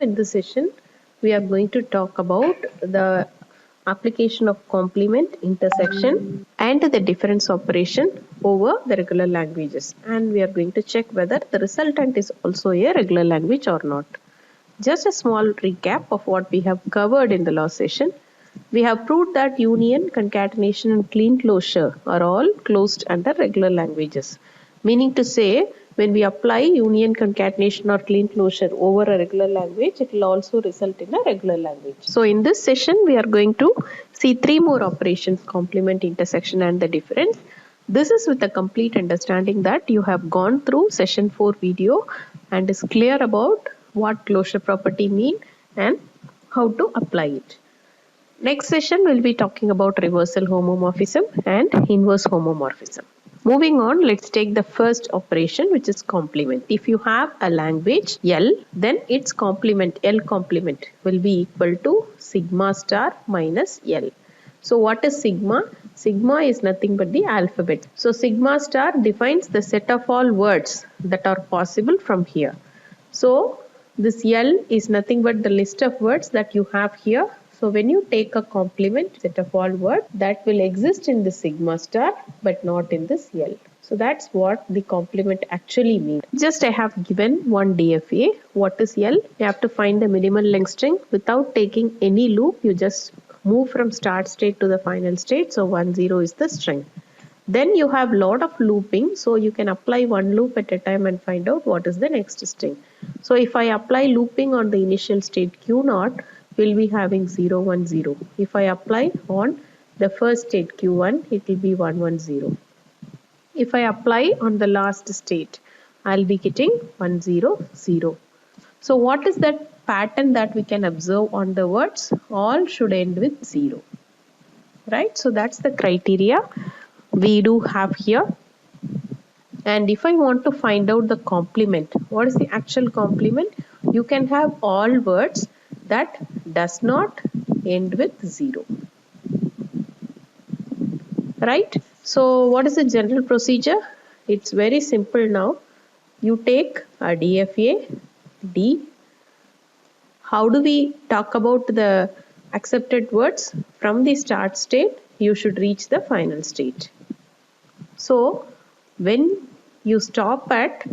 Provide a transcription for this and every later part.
In this session, we are going to talk about the application of complement, intersection, and the difference operation over the regular languages. And we are going to check whether the resultant is also a regular language or not. Just a small recap of what we have covered in the last session. We have proved that union, concatenation, and clean closure are all closed under regular languages. Meaning to say, when we apply union, concatenation, or clean closure over a regular language, it will also result in a regular language. So, in this session, we are going to see three more operations: complement, intersection, and the difference. This is with a complete understanding that you have gone through session 4 video and is clear about what closure property mean and how to apply it. Next session we'll be talking about reversal homomorphism and inverse homomorphism. Moving on, let's take the first operation, which is complement. If you have a language L, then its complement, L complement, will be equal to sigma star minus L. So what is sigma? Sigma is nothing but the alphabet. So sigma star defines the set of all words that are possible from here. So this L is nothing but the list of words that you have here. So when you take a complement set of all words, that will exist in the sigma star but not in this L. So that's what the complement actually means. Just I have given one DFA. What is L? You have to find the minimal length string without taking any loop. You just move from start state to the final state. So 1, 0 is the string. Then you have lot of looping, so you can apply one loop at a time and find out what is the next string. So if I apply looping on the initial state Q0, we'll be having 0, 1, 0. If I apply on the first state Q1, it will be 1, 1, 0. If I apply on the last state, I'll be getting 1, 0, 0. So what is that pattern that we can observe on the words? All should end with 0. Right? So that's the criteria we do have here. And if I want to find out the complement, what is the actual complement? You can have all words that does not end with 0. Right? So what is the general procedure? It's very simple now. You take a DFA, D. How do we talk about the accepted words? From the start state, you should reach the final state. So when you stop at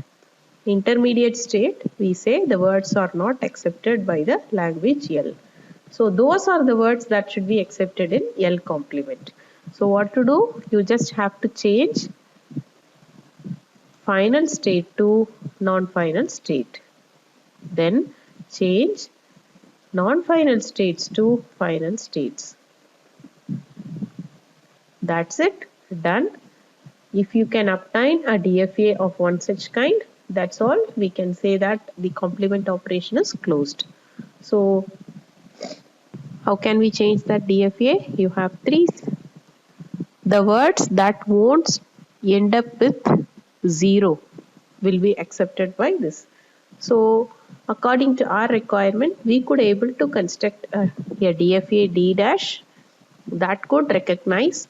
intermediate state, we say the words are not accepted by the language L. So those are the words that should be accepted in L complement. So what to do? You just have to change final state to non-final state. Then change non-final states to final states. That's it. Done. If you can obtain a DFA of one such kind, that's all. We can say that the complement operation is closed. So how can we change that DFA? You have three. The words that won't end up with 0 will be accepted by this. So according to our requirement, we could able to construct a DFA D dash that could recognize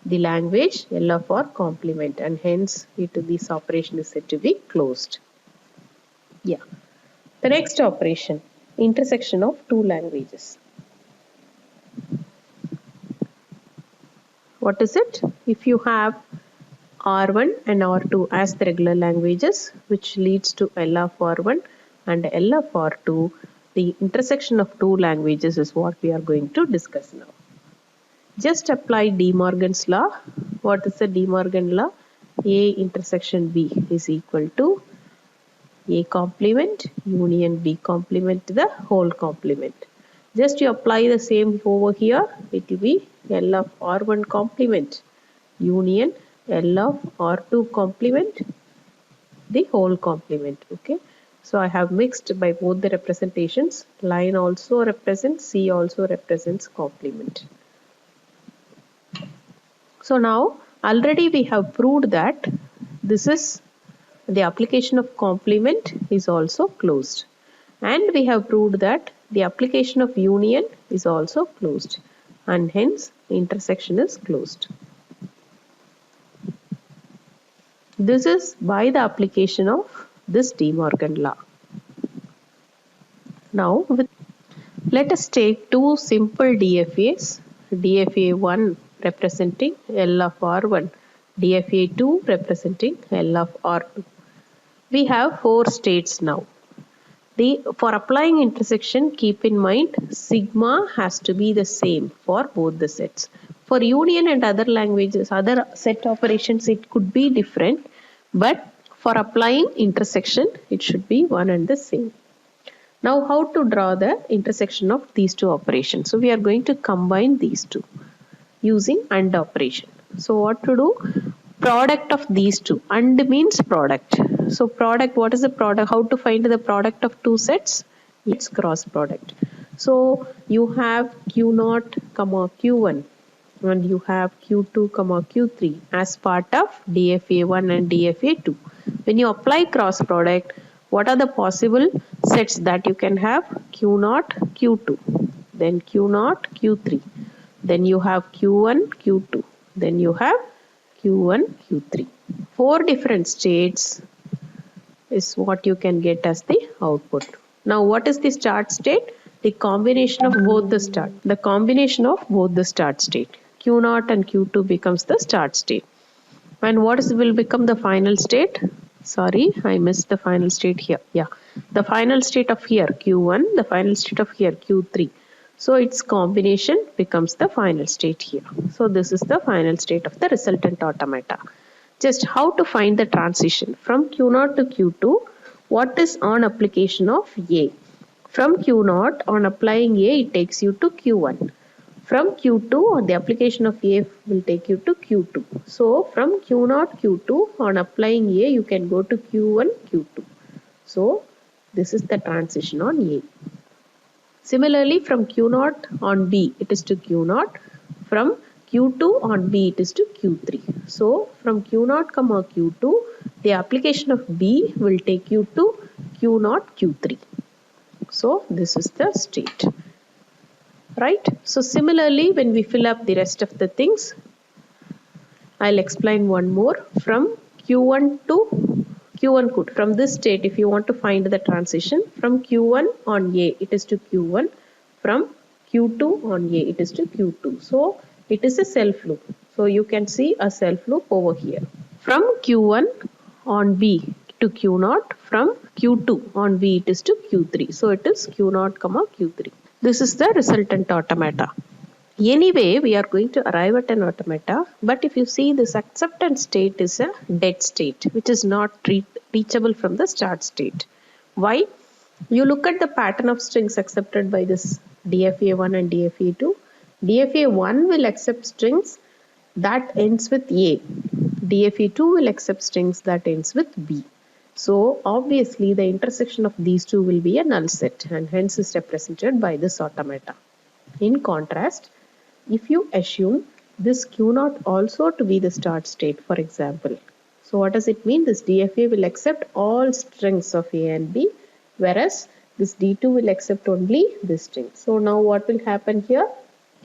the language L for complement, and hence this operation is said to be closed. Yeah. The next operation, intersection of two languages. What is it? If you have R1 and R2 as the regular languages, which leads to L of R1 and L of R2, the intersection of two languages is what we are going to discuss now. Just apply De Morgan's law. What is the De Morgan law? A intersection B is equal to A complement union B complement to the whole complement. Just you apply the same over here, it will be L of R1 complement union L of R2 complement the whole complement. Okay. So I have mixed by both the representations. Line also represents, C also represents complement. So now already we have proved that this is the application of complement is also closed, and we have proved that the application of union is also closed, and hence the intersection is closed. This is by the application of this De Morgan law. Now, let us take two simple DFAs, DFA1 representing L of R1, DFA2 representing L of R2. We have four states now. For applying intersection, keep in mind sigma has to be the same for both the sets. For union and other languages, other set operations, it could be different, but for applying intersection, it should be one and the same. Now, how to draw the intersection of these two operations? So, we are going to combine these two using AND operation. So, what to do? Product of these two. AND means product. So, product, what is the product? How to find the product of two sets? It's cross product. So, you have Q0, Q1 and you have Q2, Q3 as part of DFA1 and DFA2. When you apply cross product, what are the possible sets that you can have? Q0, Q2, then Q0, Q3, then you have Q1, Q2, then you have Q1, Q3. Four different states is what you can get as the output. Now, what is the start state? The combination of both the start. The combination of both the start state. Q0 and Q2 becomes the start state. And what will become the final state? Sorry, I missed the final state here. Yeah, the final state of here Q1, the final state of here Q3. So its combination becomes the final state here. So this is the final state of the resultant automata. Just how to find the transition from Q0 to Q2? What is on application of A? From Q0 on applying A, it takes you to Q1. From Q2 on the application of A will take you to Q2. So from Q0 Q2 on applying A, you can go to Q1 Q2. So this is the transition on A. Similarly, from Q0 on B, it is to Q0. From Q2 on B, it is to Q3. So from Q0, Q2, the application of B will take you to Q0, Q3. So this is the state. Right? So similarly, when we fill up the rest of the things, I'll explain one more. From Q1 to Q1 could. From this state, if you want to find the transition, from Q1 on A, it is to Q1. From Q2 on A, it is to Q2. So it is a self loop. So you can see a self loop over here. From Q1 on B to Q0, from Q2 on B, it is to Q3. So it is Q0, Q3. This is the resultant automata. Anyway, we are going to arrive at an automata, but if you see, this acceptance state is a dead state, which is not reachable from the start state. Why? You look at the pattern of strings accepted by this DFA1 and DFA2. DFA1 will accept strings that ends with A. DFA2 will accept strings that ends with B. So obviously the intersection of these two will be a null set and hence is represented by this automata. In contrast, if you assume this Q0 also to be the start state, for example. So what does it mean? This DFA will accept all strings of A and B, whereas this D2 will accept only this string. So now what will happen here?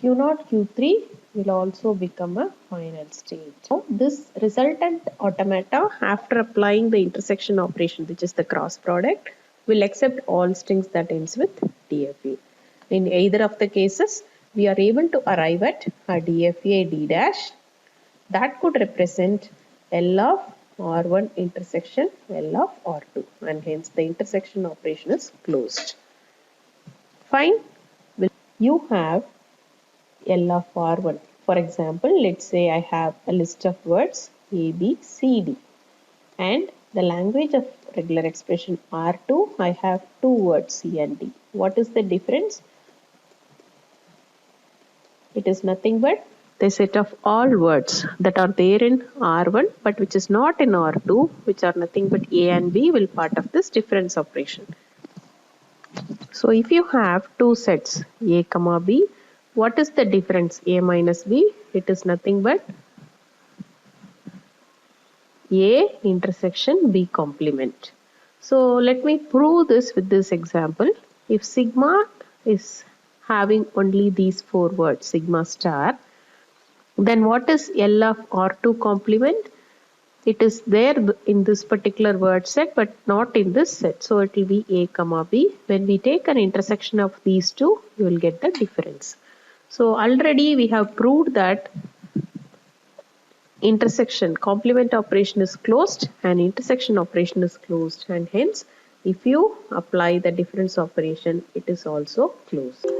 Q0, Q3 will also become a final state. So this resultant automata, after applying the intersection operation, which is the cross product, will accept all strings that ends with DFA. In either of the cases, we are able to arrive at a DFA D dash that could represent L of R1 intersection L of R2, and hence the intersection operation is closed. Fine. You have L of R1. For example, let's say I have a list of words A, B, C, D, and the language of regular expression R2, I have two words C and D. What is the difference? It is nothing but the set of all words that are there in R1 but which is not in R2, which are nothing but A and B, will part of this difference operation. So if you have two sets A, B, what is the difference A minus B? It is nothing but A intersection B complement. So let me prove this with this example. If sigma is having only these four words, sigma star, then what is L of R2 complement? It is there in this particular word set but not in this set. So it will be A comma B. When we take an intersection of these two, you will get the difference. So already we have proved that intersection complement operation is closed and intersection operation is closed, and hence if you apply the difference operation, it is also closed.